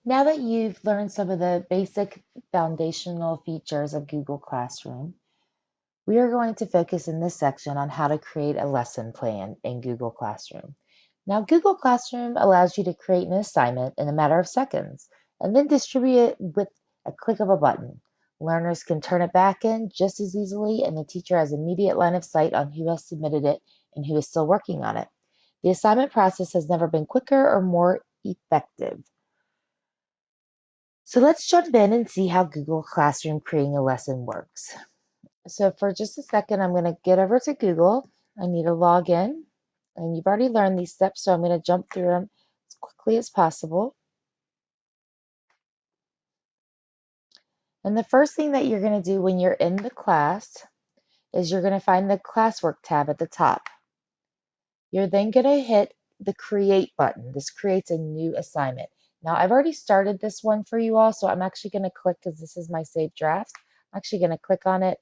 Now that you've learned some of the basic foundational features of Google Classroom, we are going to focus in this section on how to create a lesson plan in Google Classroom. Now, Google Classroom allows you to create an assignment in a matter of seconds and then distribute it with a click of a button. Learners can turn it back in just as easily, and the teacher has immediate line of sight on who has submitted it and who is still working on it. The assignment process has never been quicker or more effective. So let's jump in and see how Google Classroom creating a lesson works. So for just a second, I'm going to get over to Google. I need to log in, and you've already learned these steps, so I'm going to jump through them as quickly as possible. And the first thing that you're going to do when you're in the class is you're going to find the classwork tab at the top. You're then going to hit the create button. This creates a new assignment. Now I've already started this one for you all, so I'm actually going to click, because this is my saved drafts. I'm actually going to click on it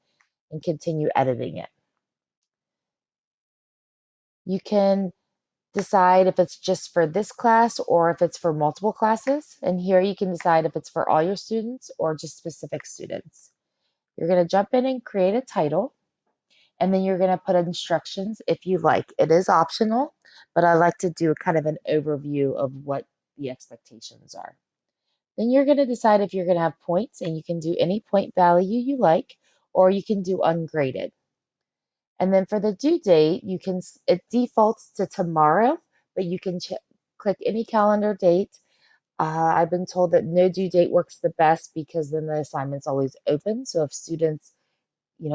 and continue editing it. You can decide if it's just for this class or if it's for multiple classes. And here you can decide if it's for all your students or just specific students. You're going to jump in and create a title, and then you're going to put instructions if you like. It is optional, but I like to do kind of an overview of what the expectations are. Then you're going to decide if you're going to have points, and you can do any point value you like, or you can do ungraded. And then for the due date, it defaults to tomorrow, but you can click any calendar date. I've been told that no due date works the best, because then the assignment's always open. So if students,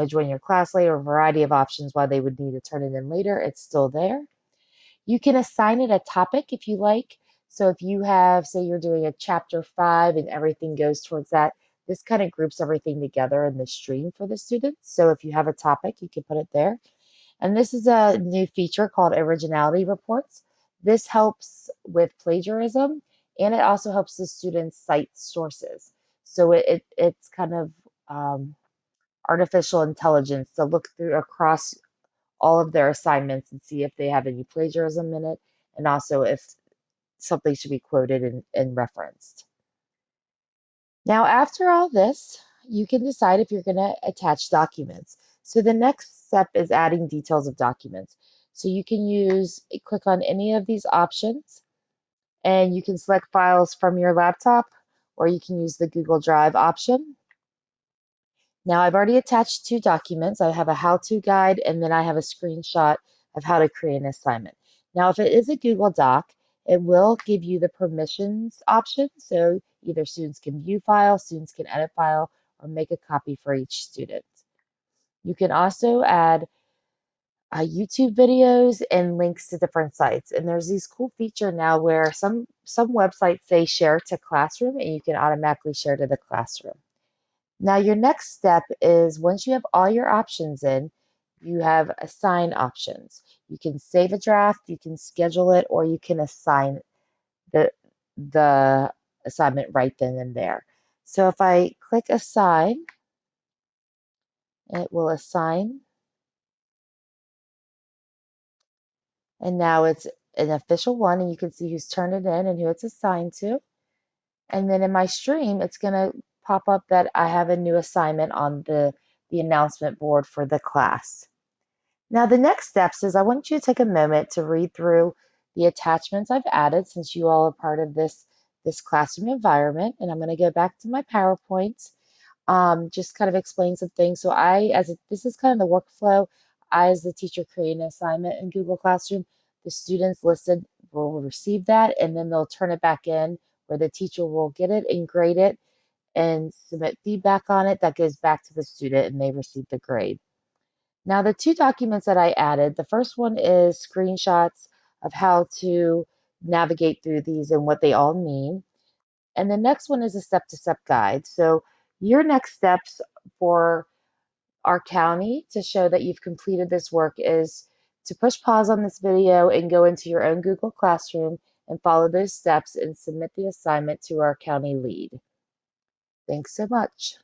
join your class late, or a variety of options why they would need to turn it in later, it's still there. You can assign it a topic if you like. So if you have, say you're doing a chapter 5 and everything goes towards that, this kind of groups everything together in the stream for the students. So if you have a topic, you can put it there. And this is a new feature called originality reports. This helps with plagiarism, and it also helps the students cite sources. So it's kind of artificial intelligence to look through across all of their assignments and see if they have any plagiarism in it, and also if something should be quoted and referenced. Now, after all this, you can decide if you're going to attach documents. So the next step is adding details of documents. So you can click on any of these options, and you can select files from your laptop, or you can use the Google Drive option. Now I've already attached 2 documents. I have a how-to guide, and then I have a screenshot of how to create an assignment. Now, if it is a Google Doc, it will give you the permissions option. So either students can view file, students can edit file, or make a copy for each student. You can also add YouTube videos and links to different sites. And there's these cool feature now where some websites say share to classroom, and you can automatically share to the classroom. Now, your next step is, once you have all your options in, you have assign options. You can save a draft, you can schedule it, or you can assign the assignment right then and there. So if I click assign, it will assign. And now it's an official one, and you can see who's turned it in and who it's assigned to. And then in my stream, it's going to pop up that I have a new assignment on the announcement board for the class. Now, the next steps is I want you to take a moment to read through the attachments I've added, since you all are part of this classroom environment. And I'm going to go back to my PowerPoint, just kind of explain some things. So this is kind of the workflow. I, as the teacher, create an assignment in Google Classroom. The students listed will receive that, and then they'll turn it back in, where the teacher will get it and grade it and submit feedback on it. That goes back to the student, and they receive the grade. Now, the 2 documents that I added, the first one is screenshots of how to navigate through these and what they all mean. And the next one is a step-to-step guide. So your next steps for our county to show that you've completed this work is to push pause on this video and go into your own Google Classroom and follow those steps and submit the assignment to our county lead. Thanks so much.